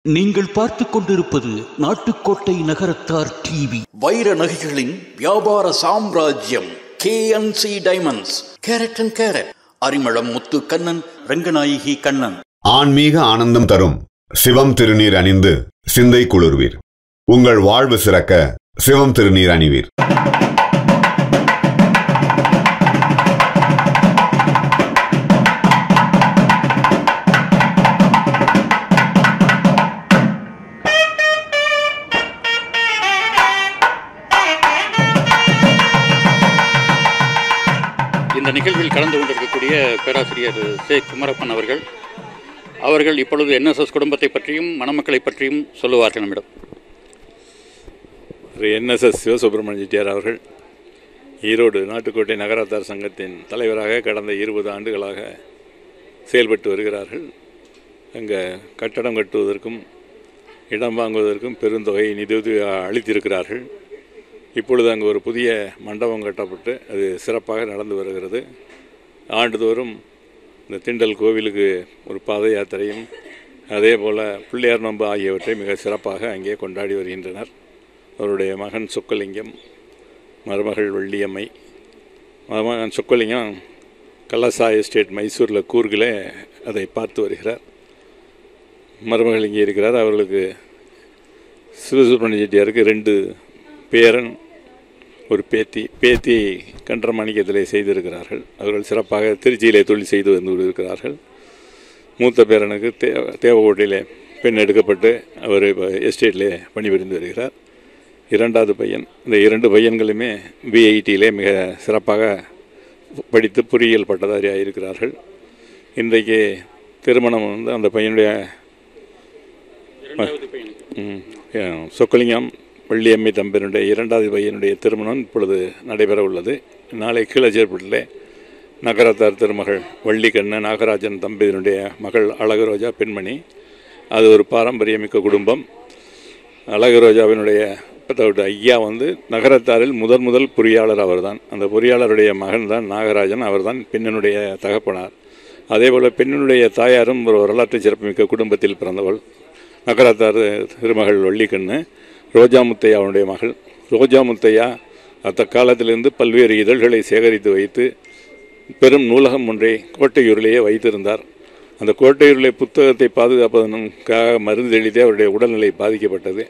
நீங்கள் பார்த்துக் கொண்டிருப்பது நாட்டுக்கோட்டை நகரத்தார் டிவி. வைர நகைகளின் வியாபார சாம்ராஜ்யம் KNC diamonds. Carat and carat. Arimalam Muthu Kannan, Ranganayaki Kannan. ஆன்மீக ஆனந்தம் தரும் சிவம் திருநீர் அணிந்து சிந்தை குளிர்வீர். உங்கள் வாழ்வு சிறக்க சிவம் திருநீர் அணிவீர். இந்த நிகழ்வில் கலந்து கொண்டிருக்கக்கூடிய பேராசிரியர் சே குமரப்பன் அவர்கள் இப்பொழுது என்எஸ்எஸ் குடும்பத்தை பற்றியும் மணமக்களை பற்றியும் சொல்லுவார்கள் நம்மிடம். என்எஸ்எஸ் சிவசுப்பிரமணிய செட்டியார் அவர்கள் ஈரோடு நாட்டுக்கோட்டை நகரத்தார் சங்கத்தின் தலைவராக கடந்த 20 ஆண்டுகளாக செயல்பட்டு வருகிறார்கள். அங்கே கட்டடம் கட்டுவதற்கும் இடம் வாங்குவதற்கும் பெருந்தொகை நிதியுதவி அளித்திருக்கிறார்கள். இப்பொழுது அங்கு ஒரு புதிய மண்டபம் கட்டப்பட்டு அது சிறப்பாக நடந்து வருகிறது. ஆண்டுதோறும் இந்த திண்டல் கோவிலுக்கு ஒரு பாத யாத்திரையும் அதே போல் பிள்ளையார் நோன்பு ஆகியவற்றை மிக சிறப்பாக அங்கே கொண்டாடி வருகின்றனர். அவருடைய மகன் சொக்கலிங்கம், மருமகள் வெள்ளியம்மை. மருமகன் சொக்கலிங்கம் கலசா எஸ்டேட் மைசூரில் கூர்கிலே அதை பார்த்து வருகிறார். மருமகள் இங்கே இருக்கிறார். அவர்களுக்கு சிவசுப்பிரமணிய செட்டியாருக்கு 2 பேரன், ஒரு பேத்தி கன்றமாணிக்கத்திலே செய்திருக்கிறார்கள். அவர்கள் சிறப்பாக திருச்சியிலே தொழில் செய்து வந்து இருக்கிறார்கள். மூத்த பேரனுக்கு தேவகோட்டையிலே பெண் எடுக்கப்பட்டு அவர் எஸ்டேட்டிலே பணிபுரிந்து வருகிறார். 2வது பையன், இந்த 2 பையன்களுமே பிஐடியிலே மிக சிறப்பாக படித்து பொறியியல் பட்டதாரியாக இருக்கிறார்கள். இன்றைக்கு திருமணம் வந்து அந்த பையனுடைய சொக்கலிங்கம் வெள்ளியம்மை தம்பியனுடைய 2வது பையனுடைய திருமணம் இப்பொழுது நடைபெற உள்ளது. நாளை கீழச்சேர்பட்டிலே நகரத்தார் திருமகள் வள்ளிக்கண்ண நாகராஜன் தம்பியனுடைய மகள் அழகுரோஜா பெண்மணி. அது ஒரு பாரம்பரியமிக்க குடும்பம். அழகுரோஜாவினுடைய ஐயா வந்து நகரத்தாரில் முதல் பொறியாளர் அவர்தான். அந்த பொறியாளருடைய மகன் தான் நாகராஜன், அவர்தான் பெண்ணினுடைய தகப்பனார். அதேபோல் பெண்ணினுடைய தாயாரும் ஒரு வரலாற்று சிறப்புமிக்க குடும்பத்தில் பிறந்தவள். நகரத்தார் திருமகள் வள்ளிக்கண்ணு ரோஜா முத்தையா அவனுடைய மகள். ரோஜா முத்தையா அந்த காலத்திலிருந்து பல்வேறு இதழ்களை சேகரித்து வைத்து பெரும் நூலகம் ஒன்றை கோட்டையூரிலேயே வைத்திருந்தார். அந்த கோட்டையூரிலே புத்தகத்தை பாதுகாப்பதற்காக மருந்து தெளித்தே அவருடைய உடல்நிலை பாதிக்கப்பட்டது.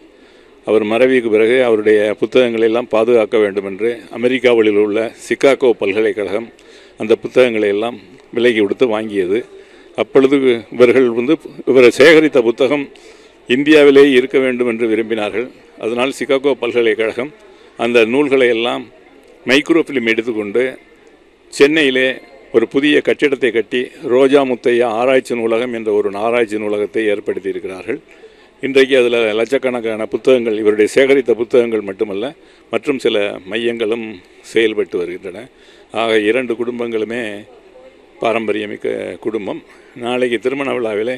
அவர் மறைவுக்கு பிறகு அவருடைய புத்தகங்களை எல்லாம் பாதுகாக்க வேண்டும் என்று அமெரிக்காவில் உள்ள சிகாகோ பல்கலைக்கழகம் அந்த புத்தகங்களை எல்லாம் விலைக்கு கொடுத்து வாங்கியது. அப்பொழுது இவர் சேகரித்த புத்தகம் இந்தியாவிலே இருக்க வேண்டும் என்று விரும்பினார்கள். அதனால் சிகாகோ பல்கலைக்கழகம் அந்த நூல்களை எல்லாம் மைக்ரோஃபிலிம் எடுத்துக்கொண்டு சென்னையிலே ஒரு புதிய கட்டிடத்தை கட்டி ரோஜா முத்தையா ஆராய்ச்சி நூலகம் என்ற ஒரு ஆராய்ச்சி நூலகத்தை ஏற்படுத்தி இருக்கிறார்கள். இன்றைக்கு அதில் லட்சக்கணக்கான புத்தகங்கள், இவருடைய சேகரித்த புத்தகங்கள் மட்டுமல்ல, மற்றும் சில மையங்களும் செயல்பட்டு வருகின்றன. ஆக 2 குடும்பங்களுமே பாரம்பரியமிக்க குடும்பம். நாளைக்கு திருமண விழாவிலே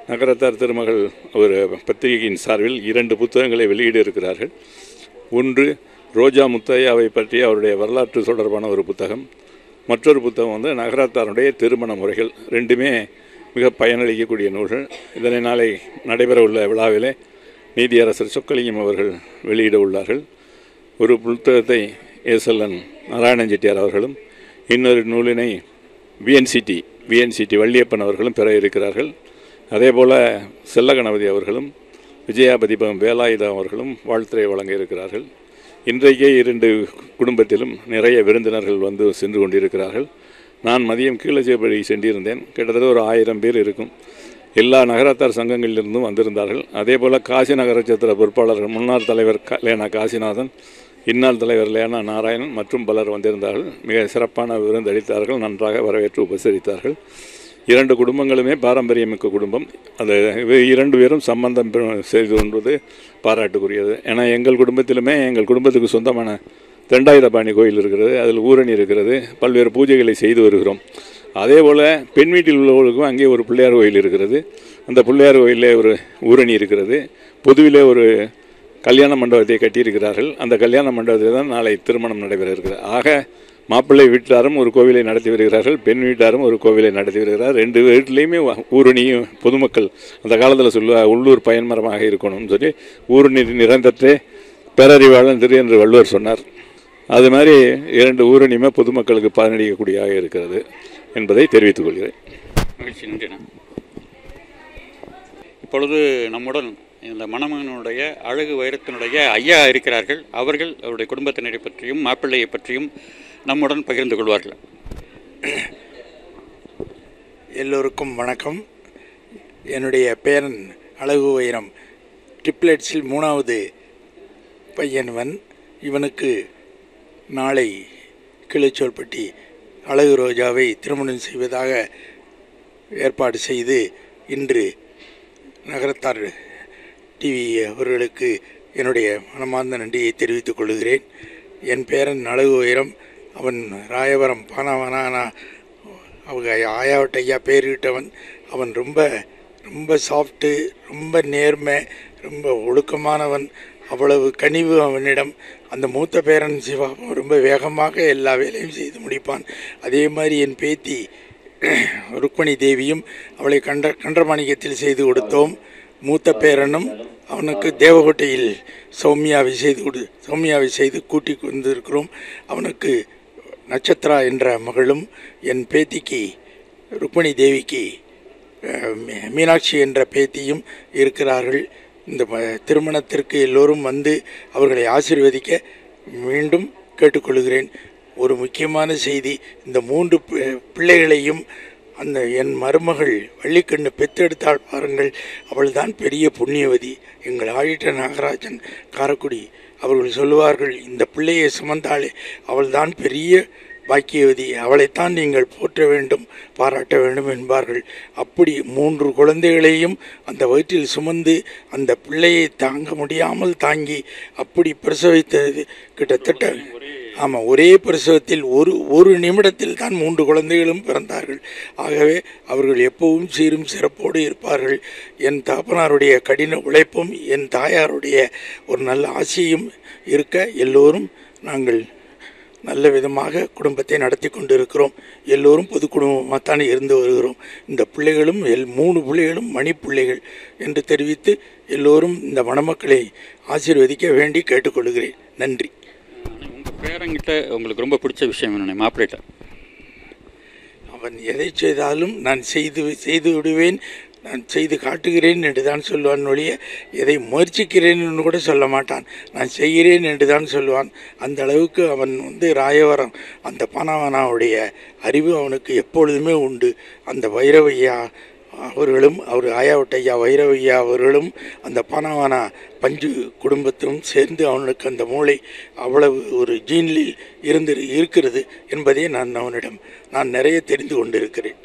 நகரத்தார் திருமகள் ஒரு பத்திரிகையின் சார்பில் 2 புத்தகங்களை வெளியிட இருக்கிறார்கள். ஒன்று ரோஜா முத்தையாவை பற்றி அவருடைய வரலாற்று தொடர்பான ஒரு புத்தகம். மற்றொரு புத்தகம் வந்து நகரத்தாருடைய திருமண முறைகள். 2மே மிக பயனளிக்கக்கூடிய நூல்கள். இதனை நாளை நடைபெற உள்ள விழாவிலே நீதியரசர் சொக்கலிங்கம் அவர்கள் வெளியிட உள்ளார்கள். ஒரு புத்தகத்தை எஸ்எல்என் நாராயணன் செட்டியார் அவர்களும், இன்னொரு நூலினை விஎன்சிடி வள்ளியப்பன் அவர்களும் பெற இருக்கிறார்கள். அதேபோல் செல்ல கணபதி அவர்களும் விஜயாபதிபம் வேலாயுதம் அவர்களும் வாழ்த்துறை வழங்க இருக்கிறார்கள். இன்றைக்கே 2 குடும்பத்திலும் நிறைய விருந்தினர்கள் வந்து சென்று கொண்டிருக்கிறார்கள். நான் மதியம் கீழச்சேர்படி சென்றிருந்தேன். கிட்டத்தட்ட ஒரு 1000 பேர் இருக்கும். எல்லா நகரத்தார் சங்கங்களிலிருந்தும் வந்திருந்தார்கள். அதேபோல் காசி நகரச்சத்திர பொறுப்பாளர்கள் முன்னாள் தலைவர் லேனா காசிநாதன், இந்நாள் தலைவர் லேனா நாராயணன் மற்றும் பலர் வந்திருந்தார்கள். மிக சிறப்பான விருந்தளித்தார்கள். நன்றாக வரவேற்று உபசரித்தார்கள். 2 குடும்பங்களுமே பாரம்பரியமிக்க குடும்பம். அந்த 2 பேரும் சம்பந்தம் செய்து கொண்டது பாராட்டுக்குரியது. ஏன்னா எங்கள் குடும்பத்துக்கு சொந்தமான தண்டாயுதபாணி கோயில் இருக்கிறது, அதில் ஊரணி இருக்கிறது, பல்வேறு பூஜைகளை செய்து வருகிறோம். அதே போல் பெண் வீட்டில் உள்ளவர்களுக்கும் அங்கே ஒரு பிள்ளையார் கோயில் இருக்கிறது. அந்த பிள்ளையார் கோயிலே ஒரு ஊரணி இருக்கிறது. பொதுவிலே ஒரு கல்யாண மண்டபத்தை கட்டியிருக்கிறார்கள். அந்த கல்யாண மண்டபத்தில் தான் நாளை திருமணம் நடைபெற இருக்கிறது. ஆக மாப்பிள்ளை வீட்டாரும் ஒரு கோவிலை நடத்தி வருகிறார்கள், பெண் வீட்டாரும் ஒரு கோவிலை நடத்தி வருகிறார். 2 வீட்டிலையுமே ஊரணியும் பொதுமக்கள் அந்த காலத்தில் சொல்லுவார் உள்ளூர் பயன்மரமாக இருக்கணும்னு சொல்லி ஊரணி நிரந்தரத்தை பேரறிவாளன் திரு என்று வள்ளுவர் சொன்னார். அது மாதிரி 2 ஊரணியுமே பொதுமக்களுக்கு பலனளிக்கக்கூடியதாக இருக்கிறது என்பதை தெரிவித்துக் கொள்கிறேன். மகிழ்ச்சி, நன்றி. இப்பொழுது நம்முடன் இந்த மணமகனுடைய அழகு வைரத்தினுடைய ஐயா இருக்கிறார்கள். அவர்கள் அவருடைய குடும்பத்தினரை பற்றியும் மாப்பிள்ளையை பற்றியும் நம்முடன் பகிர்ந்து கொள்வார்கள். எல்லோருக்கும் வணக்கம். என்னுடைய பேரன் அழகு வைரம் ட்ரிப்ளெட்ஸில் 3வது பையன்வன். இவனுக்கு நாளை கிளிச்சோல்பட்டி அழகு ரோஜாவை திருமணம் செய்வதாக ஏற்பாடு செய்து இன்று நகரத்தார் டிவி அவர்களுக்கு என்னுடைய மனமார்ந்த நன்றியை தெரிவித்துக் கொள்கிறேன். என் பேரன் அழகு வைரம், அவன் ராயவரம் பானாவனானா அவங்க ஆயாவட்டையா பேரிட்டவன். அவன் ரொம்ப ரொம்ப சாஃப்ட்டு, ரொம்ப நேர்மை, ரொம்ப ஒழுக்கமானவன். அவ்வளவு கனிவு அவனிடம். அந்த மூத்த பேரன் சிவாவும் ரொம்ப வேகமாக எல்லா வேலையும் செய்து முடிப்பான். அதே மாதிரி என் பேத்தி ருக்மணி தேவியும் அவளை கண்டமாணிக்கத்தில் செய்து கொடுத்தோம். மூத்த பேரனும் அவனுக்கு தேவகோட்டையில் சௌமியாவை செய்து கூட்டி வந்திருக்கிறோம். அவனுக்கு நட்சத்திரா என்ற மகளும், என் பேத்திக்கு ருக்மணி தேவிக்கு மீனாட்சி என்ற பேத்தியும் இருக்கிறார்கள். இந்த திருமணத்திற்கு எல்லோரும் வந்து அவர்களை ஆசீர்வதிக்க மீண்டும் கேட்டுக்கொள்கிறேன். ஒரு முக்கியமான செய்தி, இந்த 3 பிள்ளைகளையும் அந்த என் மருமகள் வள்ளிக்கண்ணு பெற்றெடுத்தாள் பாருங்கள். அவள்தான் பெரிய புண்ணியவதி. எங்கள் ஆடிட்டர் நாகராஜன் காரக்குடி அவர்கள் சொல்லுவார்கள், இந்த பிள்ளையை சுமந்தாளே அவள்தான் பெரிய பாக்கியவதி, அவளைத்தான் நீங்கள் போற்ற வேண்டும், பாராட்ட வேண்டும் என்பார்கள். அப்படி 3 குழந்தைகளையும் அந்த வயிற்றில் சுமந்து அந்த பிள்ளையை தாங்க முடியாமல் தாங்கி அப்படி பிரசவித்தது. கிட்டத்தட்ட ஆமாம், ஒரே பிரசவத்தில் ஒரு நிமிடத்தில் தான் 3 குழந்தைகளும் பிறந்தார்கள். ஆகவே அவர்கள் எப்பவும் சீரும் சிறப்போடு இருப்பார்கள். என் தகப்பனாருடைய கடின உழைப்பும் என் தாயாருடைய ஒரு நல்ல ஆசையும் இருக்க எல்லோரும் நாங்கள் நல்ல விதமாக குடும்பத்தை நடத்தி கொண்டு இருக்கிறோம். எல்லோரும் பொது குடும்பமாகத்தான் இருந்து வருகிறோம். இந்த பிள்ளைகளும் 3 பிள்ளைகளும் மணிப்பிள்ளைகள் என்று தெரிவித்து எல்லோரும் இந்த மணமக்களை ஆசீர்வதிக்க வேண்டி கேட்டுக்கொள்கிறேன். நன்றி. உங்கள் பேரங்கிட்ட உங்களுக்கு ரொம்ப பிடிச்ச விஷயம் என்ன மாப்பிள்ளைகிட்ட? அவன் எதை செய்தாலும் நான் செய்து விடுவேன், நான் செய்து காட்டுகிறேன் என்று தான் சொல்லுவான் ஒழிய எதை முயற்சிக்கிறேன் என்று கூட சொல்ல மாட்டான். நான் செய்கிறேன் என்று தான் சொல்லுவான். அந்த அளவுக்கு அவன் ராயவரம் அந்த பானாவனாவுடைய அறிவு அவனுக்கு எப்பொழுதுமே உண்டு. அந்த வைரவையா அவர்களும் அவர் ஆயாவட்டையா வைரவையா அவர்களும் அந்த பானாவானா பஞ்சு குடும்பத்திலும் சேர்ந்து அவனுக்கு அந்த மூளை அவ்வளவு ஒரு ஜீனில் இருக்கிறது என்பதை நான் நிறைய தெரிந்து கொண்டிருக்கிறேன்.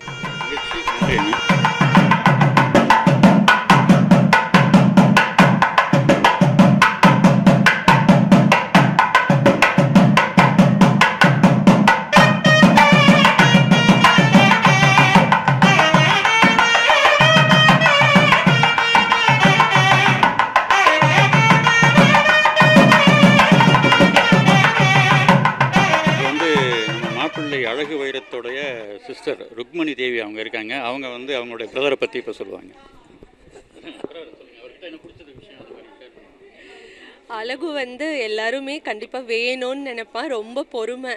அழகு வைரத்தோடைய சிஸ்டர் ருக்மணி தேவி அவங்க இருக்காங்க. அவங்க அவங்களுடைய பிரதரை பற்றி இப்போ சொல்லுவாங்க. அழகு எல்லாருமே கண்டிப்பாக வேணும்னு நினைப்பான். ரொம்ப பொறுமை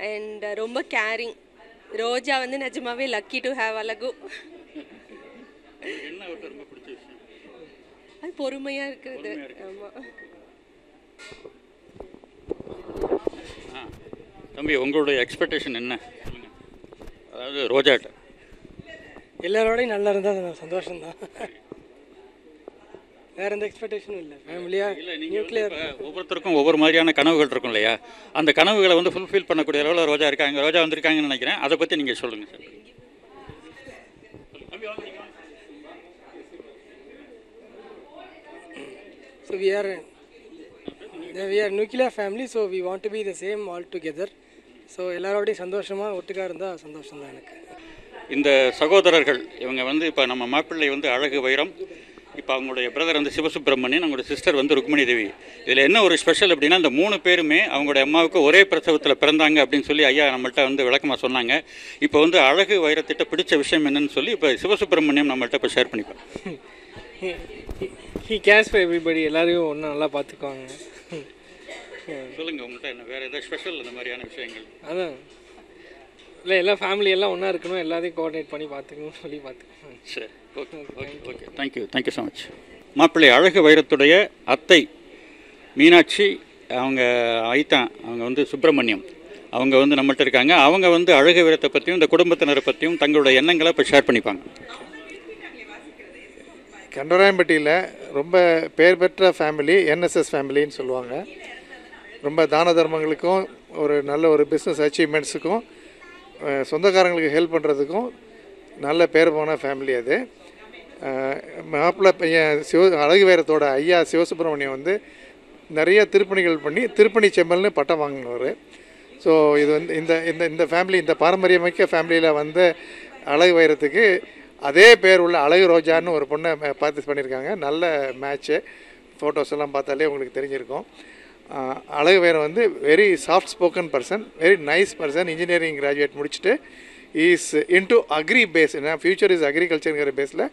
அண்ட் ரொம்ப கேரிங். ரோஜா நிஜமாவே லக்கி டு ஹேவ் அழகு. அது பொறுமையாக இருக்குது. ஆமாம் தம்பி, உங்களுடைய எக்ஸ்பெக்டேஷன் என்ன? அதாவது ரோஜாட்ட எல்லாரோடையும் நல்லா இருந்தால் சந்தோஷம்தான். வேற எந்த எக்ஸ்பெக்டேஷனும் இல்லை. ஃபேமிலியாக இல்லை, நீங்கள் ஒவ்வொருத்தருக்கும் ஒவ்வொரு மாதிரியான கனவுகள் இருக்கும் இல்லையா? அந்த கனவுகளை ஃபுல்ஃபில் பண்ணக்கூடிய அளவில் ரோஜா வந்திருக்காங்கன்னு நினைக்கிறேன். அதை பற்றி நீங்கள் சொல்லுங்கள் sir. So we are nuclear family, so we want to be the same all together. So எல்லாரோடையும் சந்தோஷமாக ஒட்டுக்காக இருந்தால் சந்தோஷம்தான் எனக்கு. இந்த சகோதரர்கள் இவங்க இப்போ நம்ம மாப்பிள்ளை அழகு வைரம், இப்போ அவங்களுடைய பிரதர் வந்து சிவசுப்ரமணியன், அவங்களோட சிஸ்டர் வந்து ருக்மணி தேவி. இதில் என்ன ஒரு ஸ்பெஷல் அப்படின்னா, இந்த 3 பேருமே அவங்களுடைய அம்மாவுக்கு ஒரே பிரசவத்தில் பிறந்தாங்க அப்படின்னு சொல்லி ஐயா நம்மள்ட்ட வந்து விளக்கமாக சொன்னாங்க. இப்போ வந்து அழகு வைரத்திட்ட பிடிச்ச விஷயம் என்னன்னு சொல்லி இப்போ சிவசுப்ரமணியம் நம்மள்ட்ட இப்போ ஷேர் பண்ணிப்பேன். ஹி கேர்ஸ் ஃபார் எவ்ரிபடி, எல்லாரையும் ஒன்றும் நல்லா பார்த்துக்குவாங்க. சொல்லுங்கள், உங்கள்கிட்ட என்ன வேறு ஏதாவது ஸ்பெஷல் இந்த மாதிரியான விஷயங்கள்? அதான் இல்லை, எல்லா ஃபேமிலி எல்லாம் ஒன்றா இருக்கணும், எல்லாத்தையும் கோஆர்டினேட் பண்ணி பார்த்துக்கணும்னு சொல்லி பார்த்துக்கணும். சரி, okay okay okay, thank you so much. மாப்பிள்ளை அழகு வைரத்துடைய அத்தை மீனாட்சி, அவங்க ஐத்தான், அவங்க வந்து சுப்பிரமணியம், அவங்க வந்து நம்மள்ட்ட இருக்காங்க. அவங்க வந்து அழகு வைரத்தை பற்றியும் இந்த குடும்பத்தினரை பற்றியும் தங்களுடைய எண்ணங்களை இப்போ ஷேர் பண்ணிப்பாங்க. கண்டராயம்பட்டியில் ரொம்ப பேர் பெற்ற ஃபேமிலி என்எஸ்எஸ் ஃபேமிலின்னு சொல்லுவாங்க. ரொம்ப தான தர்மங்களுக்கும் ஒரு நல்ல ஒரு பிஸ்னஸ் அச்சீவ்மெண்ட்ஸுக்கும் சொந்தக்காரங்களுக்கு ஹெல்ப் பண்ணுறதுக்கும் நல்ல பேர் போன ஃபேமிலி அது. மாப்பிள்ளை பையன் அழகு வைரத்தோட ஐயா சிவசுப்ரமணியம் வந்து நிறைய திருப்பணிகள் பண்ணி திருப்பணி செம்மல்னு பட்டம் வாங்கினவர். ஸோ இது வந்து இந்த இந்த இந்த ஃபேமிலி, இந்த பாரம்பரியமிக்க ஃபேமிலியில் வந்து அழகு வைரத்துக்கு அதே பேர் உள்ள அழகு ரோஜான்னு ஒரு பொண்ணை பார்ட்டிஸ் பண்ணியிருக்காங்க. நல்ல மேட்ச்சு, ஃபோட்டோஸ் எல்லாம் பார்த்தாலே உங்களுக்கு தெரிஞ்சிருக்கும். அழகு வைரம் வந்து very soft spoken person, very nice person. Engineering graduate முடிச்சுட்டு இஸ் இன்டு அக்ரி பேஸ், ஏன்னா ஃபியூச்சர் இஸ் அக்ரிகல்ச்சருங்கிற பேஸில்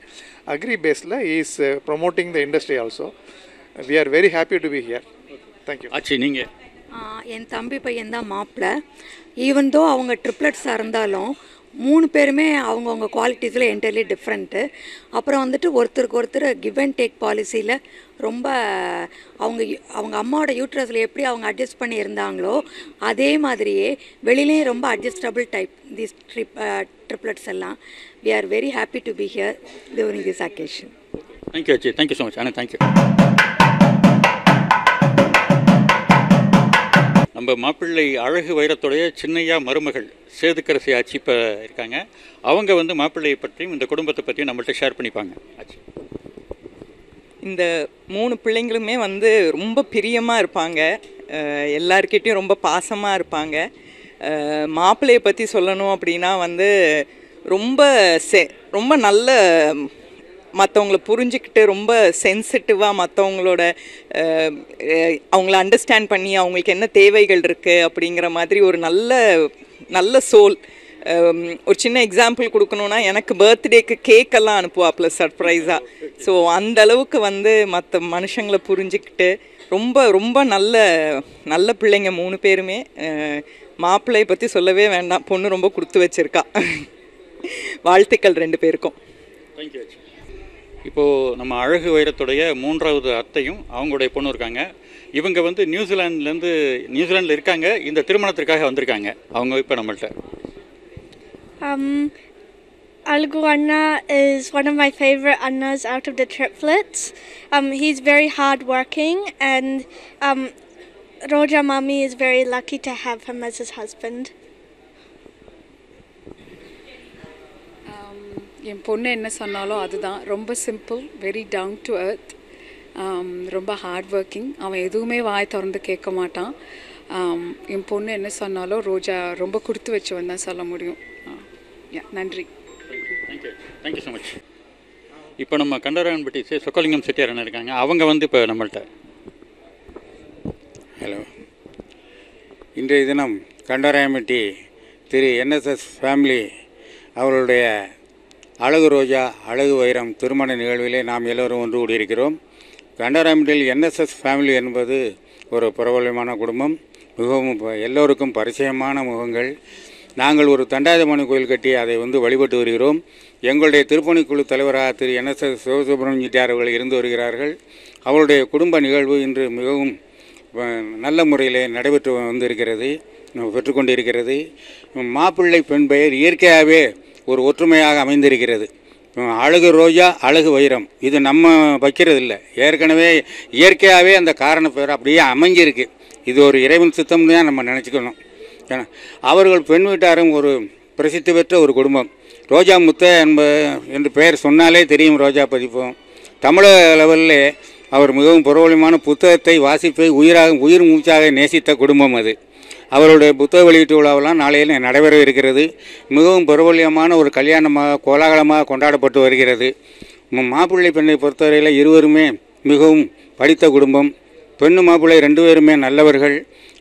அக்ரி பேஸில் is promoting the industry also. We are very happy to be here. Thank you. ஆச்சு, நீங்கள்? என் தம்பி பையன் தான் மாப்பிள்ளை. ஈவன் தோ அவங்க ட்ரிப்ளட்ஸாக இருந்தாலும் 3 பேருமே அவங்கவுங்க குவாலிட்டிஸில் என்டையர்லி டிஃப்ரெண்ட்டு. அப்புறம் வந்துட்டு ஒருத்தருக்கு ஒருத்தர் கிவ் அண்ட் டேக் பாலிசியில் ரொம்ப அவங்க அம்மாவோட யூட்ரஸில் எப்படி அவங்க அட்ஜஸ்ட் பண்ணி இருந்தாங்களோ அதே மாதிரியே வெளியிலேயும் ரொம்ப அட்ஜஸ்டபிள் டைப் தீஸ் ட்ரிப்ளட்ஸ் எல்லாம். We are very happy to be here during this occasion. Thank you ஆச்சு, தேங்க்யூ ஸோ மச். ஆனால் தேங்க்யூ. நம்ம மாப்பிள்ளை அழகு வைரத்துடைய சின்னையா மருமகள் சேதுக்கரசி ஆட்சி இப்போ இருக்காங்க. அவங்க வந்து மாப்பிள்ளையை பற்றியும் இந்த குடும்பத்தை பற்றியும் நம்மள்ட்ட ஷேர் பண்ணிப்பாங்க. ஆச்சு, இந்த 3 பிள்ளைங்களுமே வந்து ரொம்ப பிரியமாக இருப்பாங்க, எல்லார்கிட்டையும் ரொம்ப பாசமாக இருப்பாங்க. மாப்பிள்ளையை பற்றி சொல்லணும் அப்படின்னா வந்து ரொம்ப நல்ல மற்றவங்கள புரிஞ்சுக்கிட்டு ரொம்ப சென்சிட்டிவாக மற்றவங்களோட அவங்கள அண்டர்ஸ்டாண்ட் பண்ணி அவங்களுக்கு என்ன தேவைகள் இருக்குது அப்படிங்கிற மாதிரி ஒரு நல்ல சோல். ஒரு சின்ன எக்ஸாம்பிள் கொடுக்கணுன்னா, எனக்கு பர்த்டேக்கு கேக்கெல்லாம் அனுப்புவாப்புல சர்ப்ரைஸாக. ஸோ அந்த அளவுக்கு வந்து மற்ற மனுஷங்களை புரிஞ்சுக்கிட்டு ரொம்ப நல்ல பிள்ளைங்க 3 பேருமே. மாப்பிள்ளையை பற்றி சொல்லவே வேண்டாம், பொண்ணு ரொம்ப கொடுத்து வச்சுருக்கா. வாழ்த்துக்கள் 2 பேருக்கும். தேங்க்யூ. இப்போது நம்ம அழகு வைரத்துடைய 3வது அத்தையும் அவங்களுடைய பொண்ணு இருக்காங்க. இவங்க வந்து நியூசிலாண்டில் இருக்காங்க, இந்த திருமணத்திற்காக வந்திருக்காங்க. அவங்க இப்போ நம்மள்ட்ட. Algu Anna is one of my favorite Annas out of the triplets. He's very hardworking, and Roja Mami is very lucky to have him as his husband. என் பொண்ணு என்ன சொன்னாலும் அதுதான். ரொம்ப simple, very down to earth, ரொம்ப hard working. அவன் எதுவுமே வாய் திறந்து கேட்க மாட்டான். என் பொண்ணு என்ன சொன்னாலும் ரோஜா ரொம்ப கொடுத்து வச்சுவன் தான் சொல்ல முடியும். நன்றி. Thank you so much. இப்போ நம்ம கண்டராயன்பட்டி சொக்கலிங்கம் செட்டியார் என்ன இருக்காங்க, அவங்க வந்து இப்போ நம்மள்ட்ட. ஹலோ. இன்றைய தினம் கண்டராயன்பட்டி திரு என்எஸ்எஸ் ஃபேமிலி அவர்களுடைய அழகு ரோஜா அழகு வைரம் திருமண நிகழ்விலே நாம் எல்லோரும் ஒன்று கூடியிருக்கிறோம். கண்டராயன்பட்டியில் என்எஸ்எஸ் ஃபேமிலி என்பது ஒரு பிரபலமான குடும்பம், மிகவும் எல்லோருக்கும் பரிச்சயமான முகங்கள். நாங்கள் ஒரு தண்டாயுதபாணி கோயில் கட்டி அதை வழிபட்டு வருகிறோம். எங்களுடைய திருப்பணிக்குழு தலைவராக திரு என்எஸ்எஸ் சிவசுப்ரமணியம் செட்டியார் அவர்கள் இருந்து வருகிறார்கள். அவருடைய குடும்ப நிகழ்வு இன்று மிகவும் நல்ல முறையில் நடைபெற்று வந்திருக்கிறது, பெற்றுக்கொண்டிருக்கிறது. மாப்பிள்ளை பெண் பெயர் இயற்கையாகவே ஒரு ஒற்றுமையாக அமைந்திருக்கிறது. அழகு ரோஜா அழகு வைரம் இது நம்ம வைக்கிறதில்லை, ஏற்கனவே இயற்கையாகவே அந்த காரண பெயர் அப்படியே அமைஞ்சிருக்கு. இது ஒரு இறைவன் சித்தம்னு தான் நம்ம நினச்சிக்கணும். ஏன்னா அவர்கள் பெண் வீட்டாரும் ஒரு பிரசித்தி பெற்ற ஒரு குடும்பம். ரோஜா முத்த என்று பெயர் சொன்னாலே தெரியும். ரோஜா பதிப்போம் தமிழக லெவலில் அவர் மிகவும் பிரபலமான புத்தகத்தை வாசிப்பை உயிர் மூச்சாக நேசித்த குடும்பம் அது. அவருடைய புத்தக வெளியீட்டு விழாவெல்லாம் நாளையில் நடைபெற இருக்கிறது. மிகவும் பிரபல்யமான ஒரு கல்யாணமாக கோலாகலமாக கொண்டாடப்பட்டு வருகிறது. மாப்பிள்ளை பெண்ணை பொறுத்தவரையில் இருவருமே மிகவும் படித்த குடும்பம். பெண்ணு மாப்பிள்ளை 2 பேருமே நல்லவர்கள்.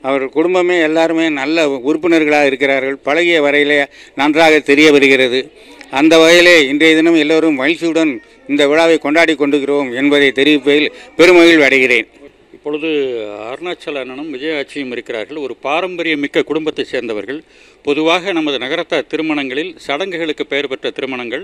அவர் குடும்பமே எல்லாருமே நல்ல உறுப்பினர்களாக இருக்கிறார்கள். பழகிய வரையிலே நன்றாக தெரிய வருகிறது. அந்த வகையிலே இன்றைய தினம் எல்லோரும் மகிழ்ச்சியுடன் இந்த விழாவை கொண்டாடி கொண்டிருக்கிறோம் என்பதை தெரிவிப்பதில் பெருமகிழ்வு அடைகிறேன். இப்பொழுது அருணாச்சல அண்ணனும் விஜயாட்சியும் இருக்கிறார்கள். ஒரு பாரம்பரியமிக்க குடும்பத்தை சேர்ந்தவர்கள். பொதுவாக நமது நகரத்தார் திருமணங்களில் சடங்குகளுக்கு பெயர் பெற்ற திருமணங்கள்,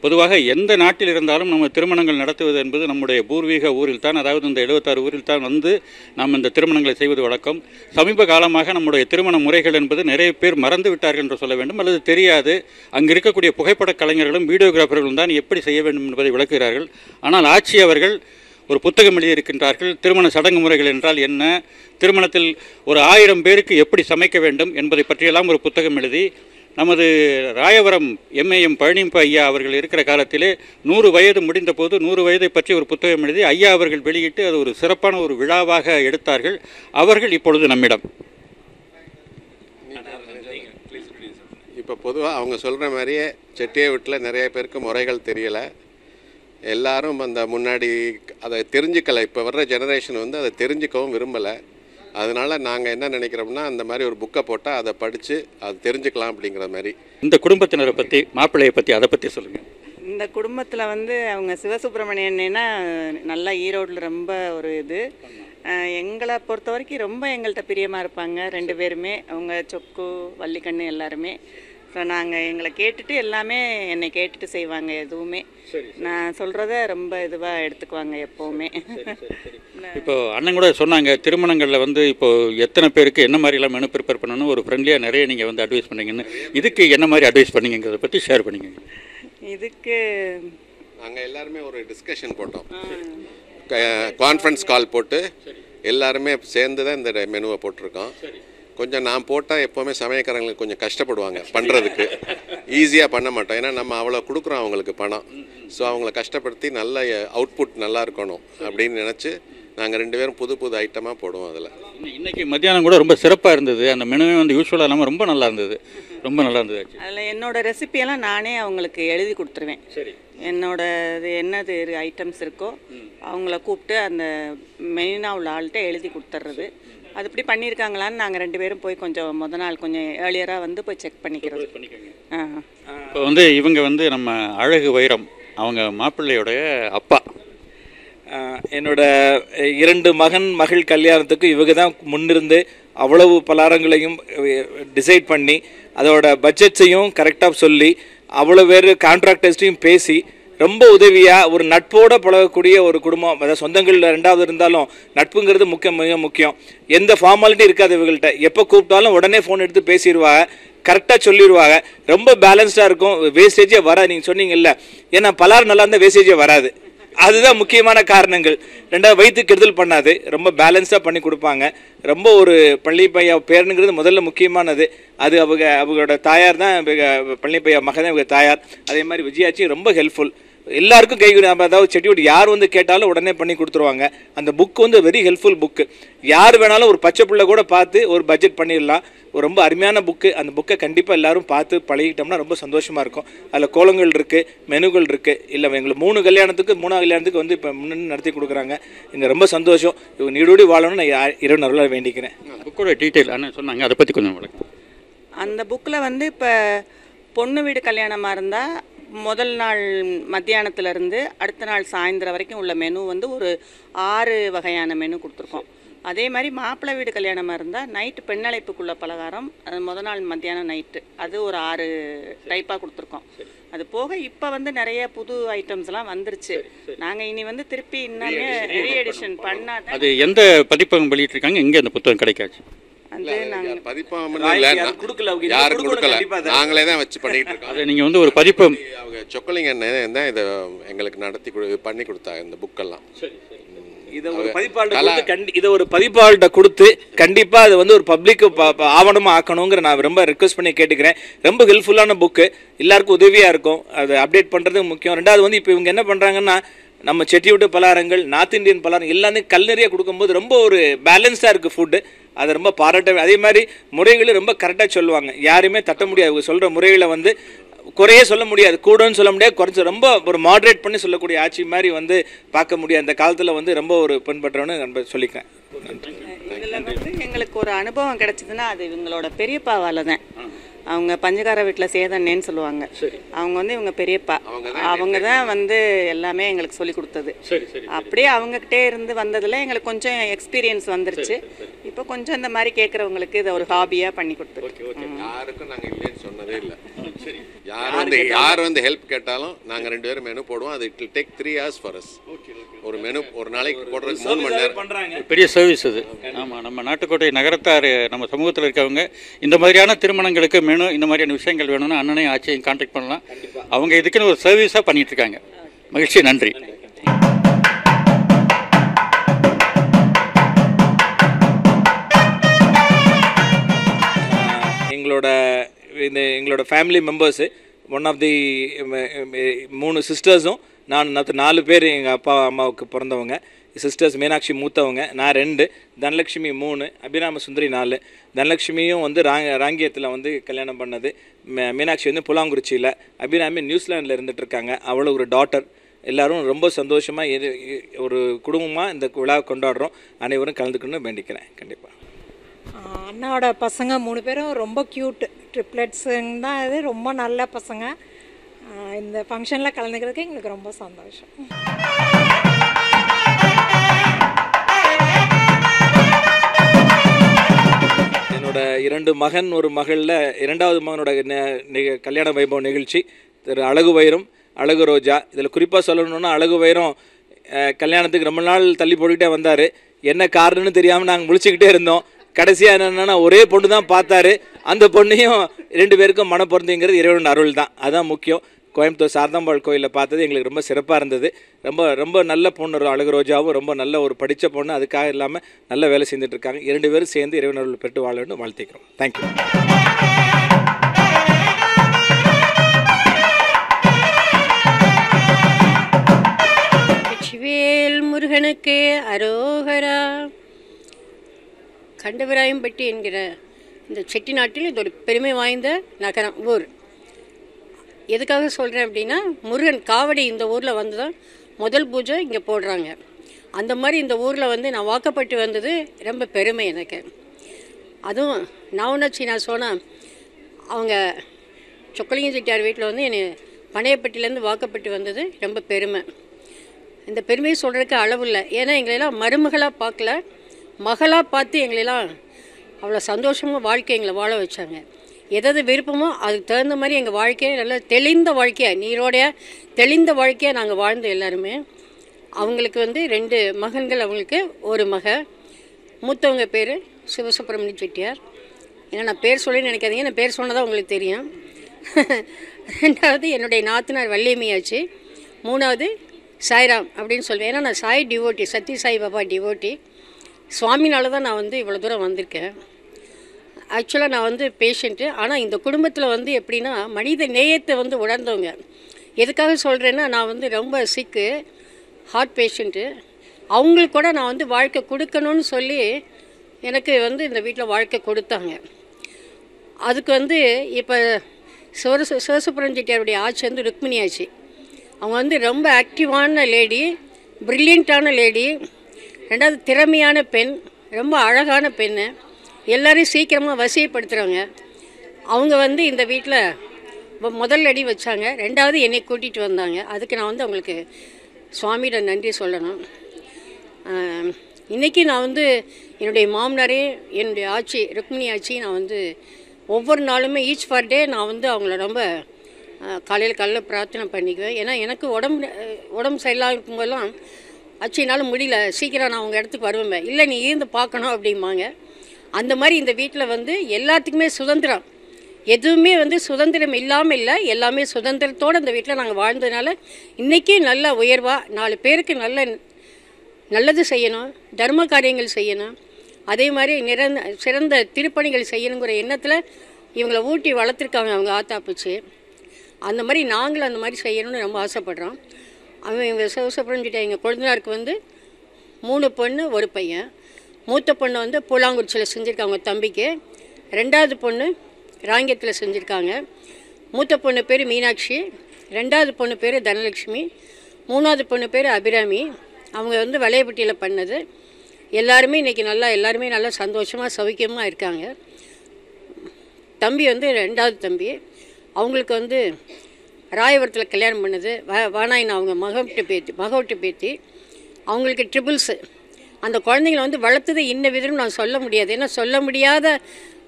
பொதுவாக எந்த நாட்டில் இருந்தாலும் நம்ம திருமணங்கள் நடத்துவது என்பது நம்முடைய பூர்வீக ஊரில் தான், அதாவது இந்த 76 ஊரில் தான் வந்து நாம் இந்த திருமணங்களை செய்வது வழக்கம். சமீப காலமாக நம்முடைய திருமண முறைகள் என்பது நிறைய பேர் மறந்து விட்டார்கள் என்று சொல்ல வேண்டும், அல்லது தெரியாது. அங்கு இருக்கக்கூடிய புகைப்பட கலைஞர்களும் வீடியோகிராஃபர்களும் தான் எப்படி செய்ய வேண்டும் என்பதை விளக்குகிறார்கள். ஆனால் ஆட்சி அவர்கள் ஒரு புத்தகம் எழுதியிருக்கின்றார்கள். திருமண சடங்கு முறைகள் என்றால் என்ன, திருமணத்தில் ஒரு 1000 பேருக்கு எப்படி சமைக்க வேண்டும் என்பதை பற்றியெல்லாம் ஒரு புத்தகம் எழுதி, நமது ராயவரம் எம்ஏஎம் பழனியப்ப ஐயா அவர்கள் இருக்கிற காலத்திலே 100 வயது முடிந்த போது 100 வயதை பற்றி ஒரு புத்தகம் எழுதி ஐயா அவர்கள் வெளியிட்டு அது ஒரு சிறப்பான ஒரு விழாவாக எடுத்தார்கள். அவர்கள் இப்பொழுது நம்மிடம். இப்போ பொதுவாக அவங்க சொல்கிற மாதிரியே செட்டியை வீட்டில் நிறைய பேருக்கு முறைகள் தெரியலை. எல்லாரும் அந்த முன்னாடி அதை தெரிஞ்சுக்கலை. இப்போ வர்ற ஜெனரேஷன் வந்து அதை தெரிஞ்சுக்கவும் விரும்பலை. அதனால் நாங்கள் என்ன நினைக்கிறோம்னா, அந்த மாதிரி ஒரு புக்கை போட்டால் அதை படித்து அது தெரிஞ்சுக்கலாம் அப்படிங்கிற மாதிரி. இந்த குடும்பத்தினரை பற்றி, மாப்பிள்ளையை பற்றி, அதை பற்றி சொல்லுங்கள். இந்த குடும்பத்தில் வந்து அவங்க சிவசுப்பிரமணியன்னா நல்லா ஈரோட்டில் ரொம்ப ஒரு இது. எங்களை பொறுத்த வரைக்கும் ரொம்ப எங்கள்கிட்ட பிரியமாக இருப்பாங்க 2 பேருமே. அவங்க சொக்கு வள்ளிக்கண்ணு எல்லாருமே. ஸோ நாங்கள் எங்களை கேட்டுட்டு எல்லாமே என்னை கேட்டுட்டு செய்வாங்க. எதுவுமே நான் சொல்கிறத ரொம்ப இதுவாக எடுத்துக்குவாங்க எப்போவுமே. இப்போ அண்ணன் கூட சொன்னாங்க, திருமணங்களில் வந்து இப்போ எத்தனை பேருக்கு என்ன மாதிரிலாம் மெனு ப்ரிப்பேர் பண்ணணும், ஒரு ஃப்ரெண்ட்லியாக நிறைய நீங்கள் வந்து அட்வைஸ் பண்ணீங்கன்னு. இதுக்கு என்ன மாதிரி அட்வைஸ் பண்ணீங்கிறத பற்றி ஷேர் பண்ணிங்க. இதுக்கு நாங்கள் எல்லாருமே ஒரு டிஸ்கஷன் போட்டோம், கான்ஃபரன்ஸ் கால் போட்டு எல்லாருமே சேர்ந்து தான் இந்த மெனுவை போட்டிருக்கோம். கொஞ்சம் நான் போட்டால் எப்போவுமே சமயக்காரங்களுக்கு கொஞ்சம் கஷ்டப்படுவாங்க பண்ணுறதுக்கு, ஈஸியாக பண்ண மாட்டோம். ஏன்னா நம்ம அவ்வளோ கொடுக்குறோம் அவங்களுக்கு பணம். ஸோ அவங்கள கஷ்டப்படுத்தி நல்ல அவுட்புட் நல்லா இருக்கணும் அப்படின்னு நினச்சி நாங்கள் 2 பேரும் புது புது ஐட்டமாக போடுவோம். அதில் இன்றைக்கி மத்தியானம் கூட ரொம்ப சிறப்பாக இருந்தது. அந்த மெனுவே வந்து யூஸ்வலாக இல்லாமல் ரொம்ப நல்லா இருந்தது, ரொம்ப நல்லா இருந்தது. அதில் என்னோடய ரெசிபியெல்லாம் நானே அவங்களுக்கு எழுதி கொடுத்துருவேன். சரி, என்னோட இது என்னது ஐட்டம்ஸ் இருக்கோ அவங்கள கூப்பிட்டு அந்த மெயினாக உள்ள ஆள்கிட்ட எழுதி கொடுத்துட்றது. அது இப்படி பண்ணியிருக்காங்களான்னு நாங்கள் 2 பேரும் போய் கொஞ்சம் முத நாள் கொஞ்சம் ஏர்லியராக வந்து போய் செக் பண்ணிக்கிறது. இப்போ வந்து இவங்க வந்து நம்ம அழகு வைரம், அவங்க மாப்பிள்ளையோடைய அப்பா. என்னோட 2 மகள் கல்யாணத்துக்கு இவங்க தான் முன்னிருந்து அவ்வளவு பலாரங்களையும் டிசைட் பண்ணி அதோட பட்ஜெட்ஸையும் கரெக்டாக சொல்லி அவ்வளோ பேர் கான்ட்ராக்டர்ஸ்டையும் பேசி ரொம்ப உதவியாக ஒரு நட்போடு பழகக்கூடிய ஒரு குடும்பம். அதாவது சொந்தங்களில் 2வது இருந்தாலும் நட்புங்கிறது மிக முக்கியம். எந்த ஃபார்மாலிட்டி இருக்காது இவங்கள்ட்ட. எப்போ கூப்பிட்டாலும் உடனே ஃபோன் எடுத்து பேசிடுவாங்க, கரெக்டாக சொல்லிடுவாங்க. ரொம்ப பேலன்ஸ்டாக இருக்கும், வேஸ்டேஜே வராது. நீங்கள் சொன்னீங்கல்ல, ஏன்னா பலார் நல்லா இருந்தால் வேஸ்டேஜே வராது. அதுதான் முக்கியமான காரணங்கள். 2வது வயிற்றுக்கு கெடுதல் பண்ணாது, ரொம்ப பேலன்ஸாக பண்ணி கொடுப்பாங்க. ரொம்ப ஒரு பழனிப்பையா பேருங்கிறது முதல்ல முக்கியமானது. அது அவங்களோட தாயார் தான், பழனிப்பையா மகன் தான் இவங்க தாயார். அதே மாதிரி விஜயாச்சி ரொம்ப ஹெல்ப்ஃபுல். எல்லாருக்கும் கை, அதாவது செட்டியோடு யார் வந்து கேட்டாலும் உடனே பண்ணி கொடுத்துருவாங்க. அந்த புக்கு வந்து வெரி ஹெல்ப்ஃபுல் புக்கு. யார் வேணாலும் ஒரு பச்சை பிள்ளை கூட பார்த்து ஒரு பட்ஜெட் பண்ணிடலாம். ஒரு ரொம்ப அருமையான புக்கு. அந்த புக்கை கண்டிப்பாக எல்லாரும் பார்த்து பழகிட்டோம்னா ரொம்ப சந்தோஷமாக இருக்கும். அதில் கோலங்கள் இருக்குது, மெனுகள் இருக்குது. இல்லை எங்களுக்கு 3 கல்யாணத்துக்கு 3வது கல்யாணத்துக்கு வந்து இப்போ முன்னாடி நடத்தி கொடுக்குறாங்க. இங்கே ரொம்ப சந்தோஷம். இவங்க நீடோடி வாழணும்னு நான் இறைவன் அருளால் வேண்டிக்கிறேன். புக்கோட டீட்டெயில் அண்ணன் சொன்னாங்க, அதை பற்றி கொஞ்சம் வழக்கம். அந்த புக்கில் வந்து இப்போ பொண்ணு வீடு கல்யாணமாக இருந்தால் முதல் நாள் மத்தியானத்துலேருந்து அடுத்த நாள் சாயந்தரம் வரைக்கும் உள்ள மெனு வந்து ஒரு 6 வகையான மெனு கொடுத்துருக்கோம். அதே மாதிரி மாப்பிள்ளை வீடு கல்யாணமாக இருந்தால் நைட்டு பெண்ணழைப்புக்குள்ள பலகாரம், அது முதல் நாள் மத்தியானம் நைட்டு, அது ஒரு 6 டைப்பாக கொடுத்துருக்கோம். அது போக இப்போ வந்து நிறைய புது ஐட்டம்ஸ்லாம் வந்துருச்சு. நாங்கள் இனி வந்து திருப்பி இன்னமே ரீ எடிஷன் பண்ணால். அது எந்த பதிப்பகம் வெளியிட்டிருக்காங்க, எங்கே அந்த புத்தகம் கிடைக்காச்சு? நாங்களே தான் வச்சு பண்ணிட்டு இருக்கோம். அதை நீங்கள் வந்து ஒரு பதிப்பம் அவங்க சொக்கலிங்க தான் இதை எங்களுக்கு நடத்தி பண்ணி கொடுத்தாங்க இந்த புக்கெல்லாம். இதை ஒரு பதிப்பாளர்கிட்ட கொடுத்து கண்டிப்பாக அதை வந்து ஒரு பப்ளிக்கு ஆவணமாக ஆக்கணுங்கிற நான் ரொம்ப ரெக்வஸ்ட் பண்ணி கேட்டுக்கிறேன். ரொம்ப ஹெல்ப்ஃபுல்லான புக்கு, எல்லாருக்கும் உதவியாக இருக்கும். அதை அப்டேட் பண்ணுறது முக்கியம். 2வது வந்து இப்போ இவங்க என்ன பண்ணுறாங்கன்னா, நம்ம செட்டிவிட்டு பலகாரங்கள், நார்த் இந்தியன் பலகாரம் எல்லாமே கல் நிறைய கொடுக்கும்போது ரொம்ப ஒரு பேலன்ஸாக இருக்குது ஃபுட்டு. அதை ரொம்ப பாராட்ட. அதே மாதிரி முறைகளை ரொம்ப கரெக்டாக சொல்லுவாங்க, யாருமே தட்ட முடியாது. சொல்கிற முறைகளை வந்து குறையே சொல்ல முடியாது, கூடன்னு சொல்ல முடியாது, குறைச்சி ரொம்ப ஒரு மாடரேட் பண்ணி சொல்லக்கூடிய ஆட்சி மாதிரி வந்து பார்க்க முடியாது. அந்த காலத்தில் வந்து ரொம்ப ஒரு பின்பற்றோன்னு நான் சொல்லிக்கிறேன். இதில் வந்து எங்களுக்கு ஒரு அனுபவம் கிடைச்சதுன்னா அது இவங்களோட பெரியப்பாவால் தான். அவங்க பஞ்சகார வீட்டில் சேதன்னேன்னு சொல்லுவாங்க. அவங்க வந்து இவங்க பெரியப்பா, அவங்க தான் வந்து எல்லாமே எங்களுக்கு சொல்லி கொடுத்தது. அப்படியே அவங்ககிட்டே இருந்து வந்ததில் எங்களுக்கு கொஞ்சம் எக்ஸ்பீரியன்ஸ் வந்துருச்சு. இப்போ கொஞ்சம் இந்த மாதிரி கேட்குறவங்களுக்கு இதை ஒரு ஹாபியாக பண்ணி கொடுத்துருக்கோம். யாருக்கும் நாங்கள் இல்லைன்னு சொன்னதே இல்லை. யார் வந்து ஹெல்ப் கேட்டாலும் நாங்கள் 2 பேரும் மெனு போடுவோம். அது it will take 3 hours for us. ஒரு மெனு ஒரு நாளைக்கு போடுறதுக்கு 3 மணி நேரம் பண்ணுறாங்க. பெரிய சர்வீஸ் அது. ஆமாம், நம்ம நாட்டுக்கோட்டை நகரத்தார் நம்ம சமூகத்தில் இருக்கவங்க இந்த மாதிரியான திருமணங்களுக்கு மெனு இந்த மாதிரியான விஷயங்கள் வேணும்னா அண்ணனையும் ஆட்சியையும் கான்டாக்ட் பண்ணலாம். அவங்க இதுக்குன்னு ஒரு சர்வீஸாக பண்ணிட்டு இருக்காங்க. மகிழ்ச்சி, நன்றி. எங்களோட family members one of the 3 சிஸ்டர்ஸும் நான் 4 பேர் எங்கள் அப்பா அம்மாவுக்கு பிறந்தவங்க. சிஸ்டர்ஸ் மீனாட்சி மூத்தவங்க, நான் 2, தனலட்சுமி 3, அபிராம சுந்தரி 4. தனலட்சுமியும் வந்து ராங்கியத்தில் வந்து கல்யாணம் பண்ணது. மீனாட்சி வந்து புலாங்குறிச்சியில், அபிராமி நியூசிலாண்டில் இருந்துகிட்ருக்காங்க. அவளை ஒரு டாட்டர். எல்லோரும் ரொம்ப சந்தோஷமாக ஒரு குடும்பமாக இந்த விழாவை கொண்டாடுறோம். அனைவரும் கலந்துக்கணும்னு வேண்டிக்கிறேன். கண்டிப்பாக அண்ணாவோட பசங்க 3 பேரும் ரொம்ப க்யூட் ட்ரிப்ளெட்ஸுங்க தான். இது ரொம்ப நல்ல பசங்க. இந்த ஃபங்க்ஷனில் கலந்துக்கிறதுக்கு எங்களுக்கு ரொம்ப சந்தோஷம். என்னோட 2 மகன் ஒரு மகளில் 2வது மகனோட கல்யாண வைபவ நிகழ்ச்சி திரு அழகு வைரம் அழகு ரோஜா. இதில் குறிப்பாக சொல்லணுன்னா அழகு வைரம் கல்யாணத்துக்கு ரொம்ப நாள் தள்ளி போட்டுக்கிட்டே வந்தார். என்ன காரணம்னு தெரியாமல் நாங்கள் முழிச்சுக்கிட்டே இருந்தோம். கடைசியாக என்னென்னா ஒரே பொண்ணு தான் பார்த்தாரு. அந்த பொண்ணையும் 2 பேருக்கும் மன பொருந்துங்கிறது இறைவன் அருள் தான். அதுதான் முக்கியம். கோயம்புத்தூர் சாரதாம்பாள் கோயிலில் பார்த்தது எங்களுக்கு ரொம்ப சிறப்பாக இருந்தது. ரொம்ப நல்ல பொண்ணு அழகு ரோஜாவும் ரொம்ப நல்ல ஒரு படித்த பொண்ணு. அதுக்காக இல்லாமல் நல்ல வேலை செஞ்சுட்டு இருக்காங்க. 2 பேரும் சேர்ந்து இறைவன் அருள் பெற்று வாழணும்னு வாழ்த்திக்கிறோம். தேங்க்யூ. வெற்றிவேல் முருகனுக்கு அரோகரா. கண்டவராயம்பட்டி என்கிற இந்த செட்டிநாட்டில் இது ஒரு பெருமை வாய்ந்த நகரம், ஊர். எதுக்காக சொல்கிறேன் அப்படின்னா, முருகன் காவடி இந்த ஊரில் வந்து தான் முதல் பூஜை இங்கே போடுறாங்க. அந்த மாதிரி இந்த ஊரில் வந்து நான் வாக்கப்பட்டு வந்தது ரொம்ப பெருமை எனக்கு. அதுவும் நான் சொன்னேன், அவங்க சொக்கலிங்க செட்டியார் வீட்டில் வந்து என்னை பனையப்பட்டிலேருந்து வாக்கப்பட்டு வந்தது ரொம்ப பெருமை. இந்த பெருமையை சொல்கிறதுக்கு அளவு இல்லை. ஏன்னா எங்களெல்லாம் மருமகளாக பார்க்கல, மகளாக பார்த்து எங்களெல்லாம் அவ்வளோ சந்தோஷமாக வாழ்க்கை எங்களை வாழ வச்சாங்க. எதாவது விருப்பமோ அதுக்கு தகுந்த மாதிரி எங்கள் வாழ்க்கையை நல்லா தெளிந்த வாழ்க்கையாக, நீரோடைய தெளிந்த வாழ்க்கையாக நாங்கள் வாழ்ந்தோம் எல்லாருமே. அவங்களுக்கு வந்து 2 மகன்கள், அவங்களுக்கு ஒரு மக. மூத்தவங்க பேர் சிவசுப்பிரமணிய செட்டியார். ஏன்னா நான் பேர் சொல்லி நினைக்காதீங்க, நான் பேர் சொன்னதான் உங்களுக்கு தெரியும். 2வது என்னுடைய நாத்தனார் வள்ளியம்மையாச்சு. 3வது சாய்ராம் அப்படின்னு சொல்லுவேன். ஏன்னா நான் சாய் டிவோட்டி, சத்ய சாய் பாபா டிவோட்டி. சுவாமினால தான் நான் வந்து இவ்வளோ தூரம் வந்திருக்கேன். ஆக்சுவலாக நான் வந்து பேஷண்ட்டு. ஆனால் இந்த குடும்பத்தில் வந்து எப்படின்னா மனித நேயத்தை வந்து உணர்ந்தவங்க. எதுக்காக சொல்கிறேன்னா, நான் வந்து ரொம்ப சிக்கு, ஹார்ட் பேஷண்ட்டு. அவங்களுக்கு கூட நான் வந்து வாழ்க்கை கொடுக்கணும்னு சொல்லி எனக்கு வந்து இந்த வீட்டில் வாழ்க்கை கொடுத்தாங்க. அதுக்கு வந்து இப்போ சிவசுப்பிரமணிய செட்டியாருடைய ஆட்சி வந்து ருக்மிணி ஆச்சு. அவங்க வந்து ரொம்ப ஆக்டிவான லேடி, ப்ரில்லியண்ட்டான லேடி. 2வது திறமையான பெண், ரொம்ப அழகான பெண். எல்லோரையும் சீக்கிரமாக வசியப்படுத்துகிறவங்க. அவங்க வந்து இந்த வீட்டில் முதல் அடி வச்சாங்க. 2வது என்னை கூட்டிகிட்டு வந்தாங்க. அதுக்கு நான் வந்து அவங்களுக்கு சுவாமியிடம் நன்றி சொல்லணும். இன்றைக்கி நான் வந்து என்னுடைய மாமனாரே, என்னுடைய ஆட்சி ருக்மிணி ஆட்சி, நான் வந்து ஒவ்வொரு நாளுமே ஈச் ஃபார் டே நான் வந்து அவங்கள ரொம்ப காலையில் பிரார்த்தனை பண்ணிக்குவேன். ஏன்னா எனக்கு உடம்பு சரியில்லாத இருக்கும்போதெல்லாம் ஆட்சினாலும் முடியல, சீக்கிரம் நான் அவங்க இடத்துக்கு வருவேன். இல்லை நீ இருந்து பார்க்கணும் அப்படிம்பாங்க. அந்த மாதிரி இந்த வீட்டில் வந்து எல்லாத்துக்குமே சுதந்திரம், எதுவுமே வந்து சுதந்திரம் இல்லாமல் இல்லை, எல்லாமே சுதந்திரத்தோடு இந்த வீட்டில் நாங்கள் வாழ்ந்ததுனால இன்றைக்கி நல்ல உயர்வாக 4 பேருக்கு நல்லது செய்யணும், தர்ம காரியங்கள் செய்யணும், அதே மாதிரி சிறந்த திருப்பணிகள் செய்யணுங்கிற எண்ணத்தில் இவங்களை ஊட்டி வளர்த்துருக்காங்க அவங்க ஆத்தா பிச்சு. அந்த மாதிரி நாங்களும் அந்த மாதிரி செய்யணும்னு ரொம்ப ஆசைப்படுறோம். அவங்க சிவசுப்பிரமணிய எங்கள் கொழுந்தனாருக்கு வந்து 3 பொண்ணு 1 பையன். மூத்த பொண்ணு வந்து பூலாங்குறிச்சியில் செஞ்சுருக்காங்க தம்பிக்கு. 2வது பொண்ணு ராங்கியத்தில் செஞ்சுருக்காங்க. மூத்த பொண்ணு பேர் மீனாட்சி, 2வது பொண்ணு பேர் தனலட்சுமி, 3வது பொண்ணு பேர் அபிராமி. அவங்க வந்து வளையப்பட்டியில் பண்ணது. எல்லாருமே இன்றைக்கி எல்லாருமே நல்லா சந்தோஷமாக சௌக்கியமாக இருக்காங்க. தம்பி வந்து 2வது தம்பி, அவங்களுக்கு வந்து ராயபுரத்தில் கல்யாணம் பண்ணது. வானாயின் அவங்க மகவட்டு பேத்தி. அவங்களுக்கு ட்ரிபிள்ஸு. அந்த குழந்தைங்கள வந்து வளர்த்தது இன்ன விதம் நான் சொல்ல முடியாது. ஏன்னா சொல்ல முடியாத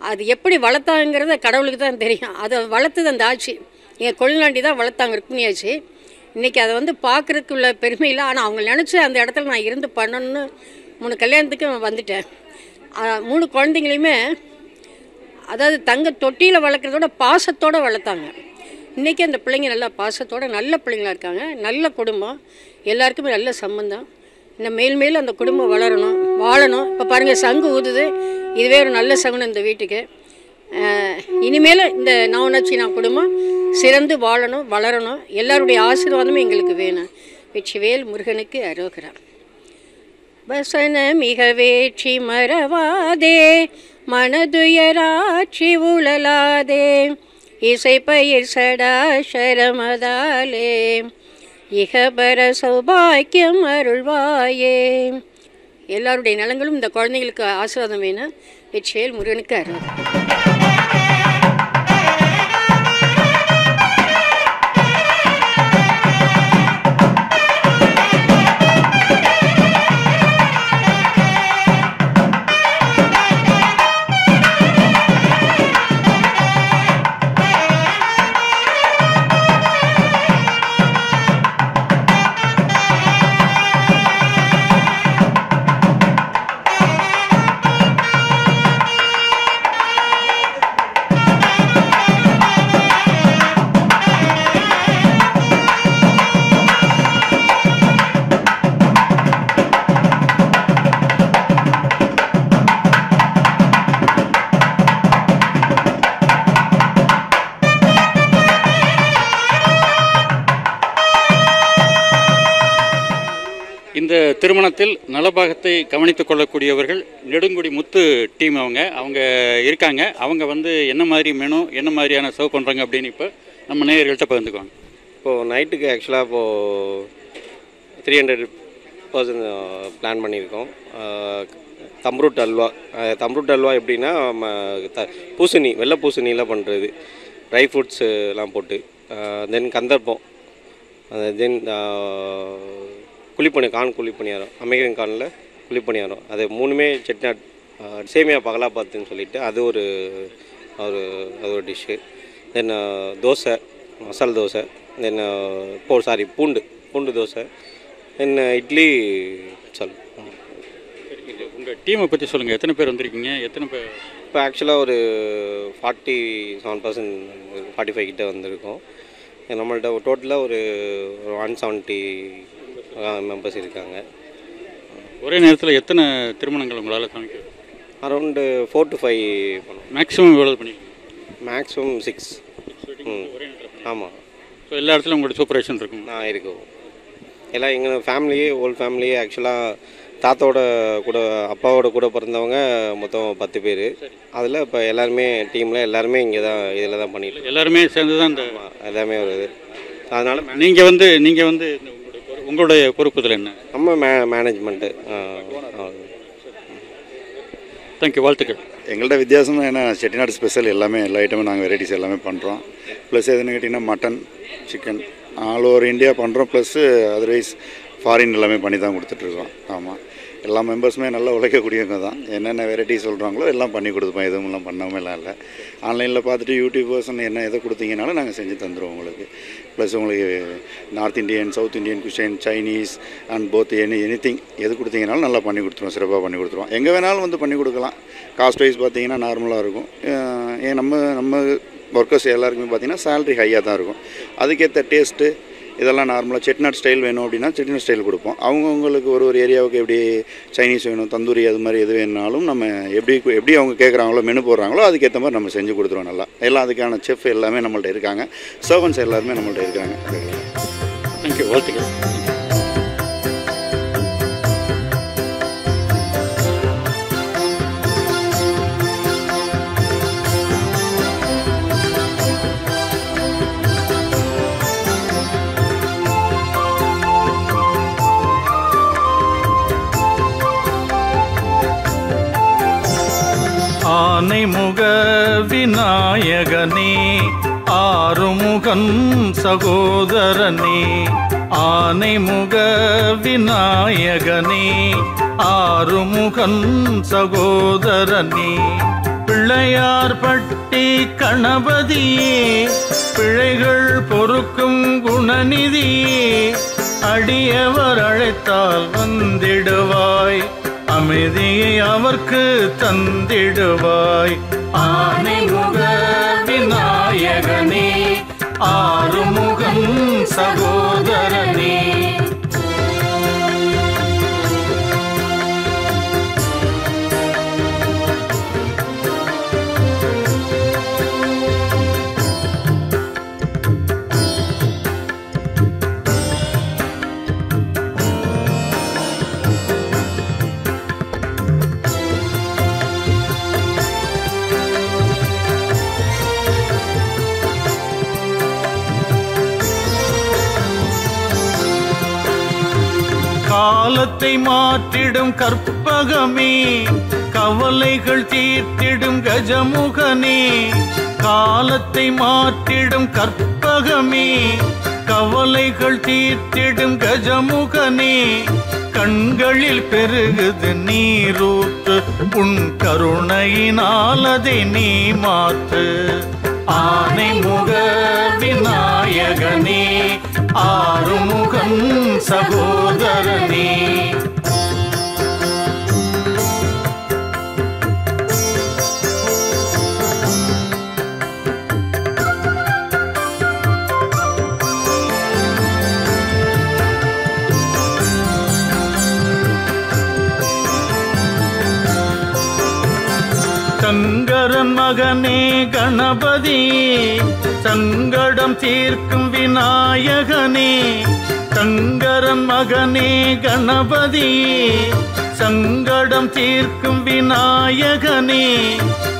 அது எப்படி வளர்த்தாங்கிறத கடவுளுக்கு தான் தெரியும். அதை வளர்த்தது அந்த ஆட்சி, எங்கள் கொள்ளாண்டி தான் வளர்த்தாங்க, ருக்மிணியாச்சு. இன்றைக்கி அதை வந்து பார்க்குறதுக்குள்ள பெருமை இல்லை. ஆனால் அவங்க நினச்சி அந்த இடத்துல நான் இருந்து பண்ணணுன்னு 3 கல்யாணத்துக்கு வந்துட்டேன். 3 குழந்தைங்களையுமே அதாவது தங்க தொட்டியில் வளர்க்குறதோட பாசத்தோடு வளர்த்தாங்க. இன்றைக்கி அந்த பிள்ளைங்க நல்லா பாசத்தோடு நல்ல பிள்ளைங்களாக இருக்காங்க. நல்ல குடும்பம், எல்லாருக்குமே நல்ல சம்பந்தம். இன்னும் மேலும் அந்த குடும்பம் வளரணும், வாழணும். இப்போ பாருங்கள் சங்கு ஊதுது, இதுவே ஒரு நல்ல சகுனம் இந்த வீட்டுக்கு. இனிமேல் இந்த நவநட்சினா குடும்பம் சிறந்து வாழணும், வளரணும். எல்லாருடைய ஆசீர்வாதமும் எங்களுக்கு வேணும். வெற்றிவேல் முருகனுக்கு அரோகரா. வசன மிக வேற்றி மறவாதே, மனதுயராட்சி உழலாதே, இசை பயிர் சடாசரமதாலே, இகபர சௌபாக்கியம் அருள்வாயே. எல்லாருடைய நலங்களும் இந்த குழந்தைங்களுக்கு ஆசீர்வாதம் வேணும். வெற்றிவேல் முருகனுக்கு அரோகரா. இந்த திருமணத்தில் நலபாகத்தை கவனித்துக் கொள்ளக்கூடியவர்கள் நெடுங்குடி முத்து டீம் அவங்க இருக்காங்க. அவங்க வந்து என்ன மாதிரி மெனு, என்ன மாதிரியான சர்வ் பண்ணுறாங்க அப்படின்னு இப்போ நம்ம நேயர்கள்ட்ட பகிர்ந்துக்குவாங்க. இப்போது நைட்டுக்கு ஆக்சுவலாக இப்போது 300 பர்சன் பிளான் பண்ணியிருக்கோம். தம்ரூட் அல்வா எப்படின்னா பூசணி, வெள்ளை பூசணியில் பண்ணுறது, ட்ரை ஃப்ரூட்ஸ்லாம் போட்டு, தென் கந்தர்ப்பம், தென் குழிப்பணியாரம், அமெரிக்கன் கார்னில் குழிப்பணியாரம், அது 3மே செட்டிநாட் சேமியா பகலாபாத்துன்னு சொல்லிட்டு அது ஒரு டிஷ்ஷு. தென் தோசை, மசால் தோசை, தென் பூண்டு தோசை, தென் இட்லி. உங்கள் டீமை பற்றி சொல்லுங்கள். எத்தனை பேர் வந்திருக்கீங்க? எத்தனை பேர்? இப்போ ஆக்சுவலாக ஒரு 47%, 45 கிட்ட வந்திருக்கோம். நம்மள்ட்ட டோட்டலாக ஒரு 170 மெம்பர்ஸ் இருக்காங்க. ஒரே நேரத்தில் எத்தனை திருமணங்கள் உங்களால் சமைக்க? அரௌண்டு 4 to 5 பண்ணுவோம். மேக்ஸிமம் எவ்வளோ பண்ணிருக்கீங்க? மேக்ஸிமம் 6. ஆமாம். ஸோ எல்லா இடத்துலையும் உங்களோட சூப்பர்வைஷன் இருக்கும்? இருக்கும். எல்லாம் எங்கள் ஃபேமிலியே, ஹோல் ஃபேமிலியே ஆக்சுவலாக அப்பாவோட கூட பிறந்தவங்க மொத்தம் 10 பேர். அதில் இப்போ எல்லாருமே டீமில் எல்லாருமே இங்கே தான், இதில் தான் பண்ணிட்டு எல்லாருமே சேர்ந்து தான் இந்த எல்லாமே வருது. அதனால் நீங்கள் வந்து உங்களுடைய பொறுப்புதல் என்ன? நம்ம மேனேஜ்மெண்ட்டு. தேங்க்யூ, வாழ்த்துக்கள். எங்கள்கிட்ட வித்தியாசமாக என்ன செட்டிநாடு ஸ்பெஷல் எல்லாமே, எல்லா ஐட்டமும் நாங்கள் வெரைட்டிஸ் எல்லாமே பண்ணுறோம். ப்ளஸ் எதுன்னு கேட்டிங்கன்னா mutton, chicken all over India பண்ணுறோம். ப்ளஸ்ஸு அதர்வைஸ் ஃபாரின் எல்லாமே பண்ணி தான் கொடுத்துட்ருக்கோம். ஆமாம், எல்லா மெம்பர்ஸுமே நல்லா உழைக்கக்கூடியவங்க தான். என்னென்ன வெரைட்டி சொல்கிறாங்களோ எல்லாம் பண்ணி கொடுப்போம். எதுவும் பண்ணாமலாம் இல்லை. ஆன்லைனில் பார்த்துட்டு யூடியூபர்ஸ்ன்னு எதை கொடுத்தீங்கனாலும் நாங்கள் செஞ்சு தந்துடுவோம் உங்களுக்கு. ப்ளஸ் உங்களுக்கு north Indian, south Indian cushion, Chinese and both anything எது கொடுத்தீங்கனாலும் நல்லா பண்ணி கொடுத்துருவோம், சிறப்பாக பண்ணி கொடுத்துருவோம். எங்கே வேணாலும் பண்ணி கொடுக்கலாம். காஸ்ட் வைஸ் பார்த்தீங்கன்னா நார்மலாக இருக்கும். நம்ம ஒர்க்கர்ஸ் எல்லாருக்குமே பார்த்தீங்கன்னா சேலரி ஹையாக தான் இருக்கும். அதுக்கேற்ற டேஸ்ட்டு இதெல்லாம் நார்மலாக செட்டிநாட் ஸ்டைல் வேணும் அப்படின்னா செட்டிநாட் ஸ்டைல் கொடுப்போம். அவங்கவுங்களுக்கு ஒரு ஏரியாவுக்கு எப்படி சைனீஸ் வேணும், தந்தூரி, அது மாதிரி எது வேணுனாலும் நம்ம எப்படி அவங்க கேட்குறாங்களோ, மெனு போடுறாங்களோ அதுக்கேற்ற மாதிரி நம்ம செஞ்சு கொடுத்துருவோம். நல்லா எல்லாம் அதுக்கான செஃப் எல்லாமே நம்மள்ட்ட இருக்காங்க. சர்வன்ஸ் எல்லாருமே நம்மள்ட்ட இருக்காங்க. தேங்க்யூ, வாழ்த்துக்கள். ஆனைமுக விநாயகனே ஆறுமுகன் சகோதரனே ஆனைமுக விநாயகனே ஆறுமுகன் சகோதரனே பிள்ளையார் பட்டி கணபதியே பிழைகள் பொறுக்கும் குணநிதியே அடியவர் அழைத்தால் வந்திடுவாய் அமைதியை அவர்க்கு தந்திடுவாய் ஆனைமுக விநாயகனே ஆறுமுகன் சகோதரனே காலத்தை மாற்றிடும் கற்பகமே கவலைகள் தீர்த்திடும் கஜமுகனே காலத்தை மாற்றிடும் கற்பகமே கவலைகள் தீர்த்திடும் கஜமுகனே கண்களில் பெருகுது நீரூற்று உன் கருணையினால் அதை நீ மாற்று ஆனைமுக விநாயகனே ஆறுமுகன் சகோதரனே சங்கரன் மகனே கணபதி சங்கடம் தீர்க்கும் விநாயகனே சங்கரன் மகனே கணபதி சங்கடம் தீர்க்கும் விநாயகனே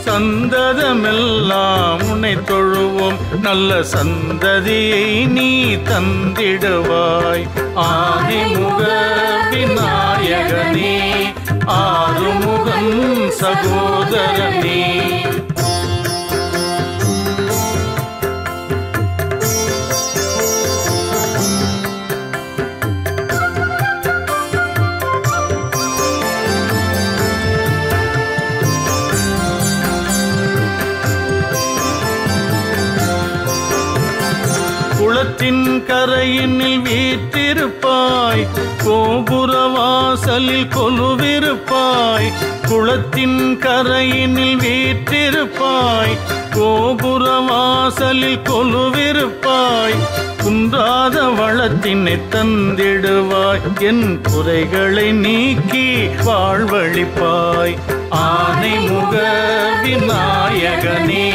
சந்ததமெல்லாம் உன்னை தொழுவோம் நல்ல சந்ததியை நீ தந்திடுவாய் ஆனைமுக விநாயகனே ஆறுமுகன் சகோதரனே குளத்தின் கரையினில் வீற்றிருப்பாய் கோபுர வாசலில் கொலுவிருப்பாய் குளத்தின் கரையினில் வீற்றிருப்பாய் கோபுர வாசலில் கொலுவிருப்பாய் குன்றாத வளத்தினை தந்திடுவாய் என் குறைகளை நீக்கி வாழ்வழிப்பாய் ஆனைமுக விநாயகனே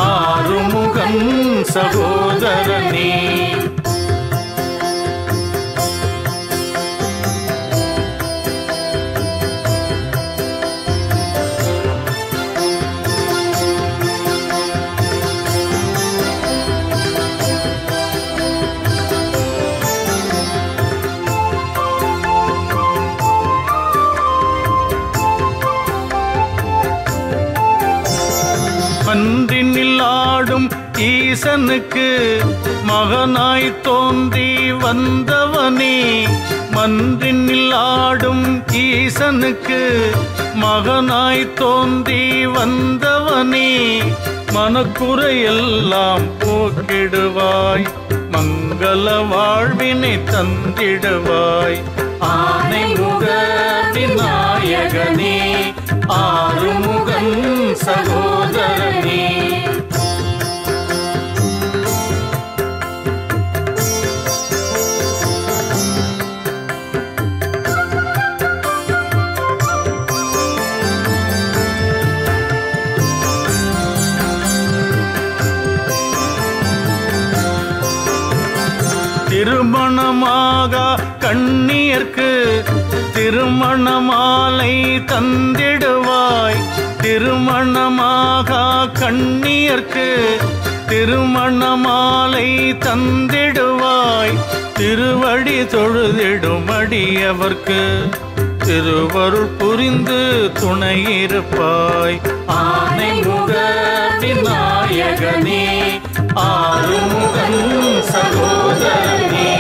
ஆறுமுகன் சகோதரனே மன்றினில் ஆடும் ஈசனுக்கு மகனாய் தோன்றி வந்தவனே மன்றினில் ஆடும் ஈசனுக்கு மகனாய் தோன்றி வந்தவனே மனக்குறையெல்லாம் போக்கிடுவாய் மங்கள வாழ்வினை தந்திடுவாய் ஆனைமுக விநாயகனே ஆறுமுகன் சகோதரனே திருமணமாக கண்ணியர்க்கு திருமண மாலை தந்திடுவாய் திருமணமாக கண்ணியர்க்கு திருமண மாலை தந்திடுவாய் திருவடி தொழுதிடும் அடியவர்க்கு திருவருள் புரிந்து துணையிருப்பாய். ஆனைமுக விநாயகனே, ஆறுமுகன் சகோதரனே,